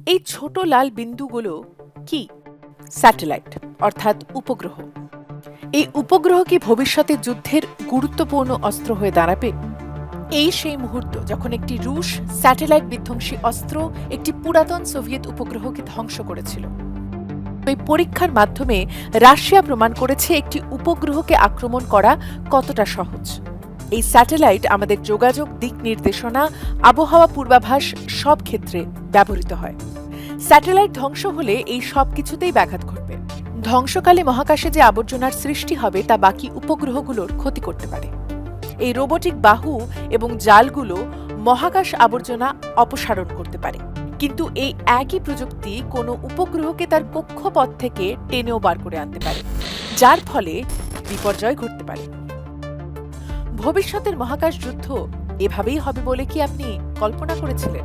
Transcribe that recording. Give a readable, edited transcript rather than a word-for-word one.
এই ছোট লাল বিন্দুগুলো কি? স্যাটেলাইট, অর্থাৎ উপগ্রহ। এই উপগ্রহ কি ভবিষ্যতে যুদ্ধের গুরুত্বপূর্ণ অস্ত্র হয়ে দাঁড়াবে? এই সেই মুহূর্ত যখন একটি রুশ স্যাটেলাইট বিধ্বংসী অস্ত্র একটি পুরাতন সোভিয়েত উপগ্রহকে ধ্বংস করেছিল। এই পরীক্ষার মাধ্যমে রাশিয়া প্রমাণ করেছে একটি উপগ্রহকে আক্রমণ করা কতটা সহজ। এই স্যাটেলাইট আমাদের যোগাযোগ, দিক নির্দেশনা, আবহাওয়া পূর্বাভাস সব ক্ষেত্রে ব্যবহৃত হয়। স্যাটেলাইট ধ্বংস হলে এই সব কিছুতেই ব্যাঘাত ঘটবে। ধ্বংসকালে মহাকাশে যে আবর্জনার সৃষ্টি হবে তা বাকি উপগ্রহগুলোর ক্ষতি করতে পারে। এই রোবোটিক বাহু এবং জালগুলো মহাকাশ আবর্জনা অপসারণ করতে পারে, কিন্তু এই একই প্রযুক্তি কোনো উপগ্রহকে তার কক্ষপথ থেকে টেনেও বার করে আনতে পারে, যার ফলে বিপর্যয় ঘটতে পারে। ভবিষ্যতের মহাকাশ যুদ্ধ এভাবেই হবে বলে কি আপনি কল্পনা করেছিলেন?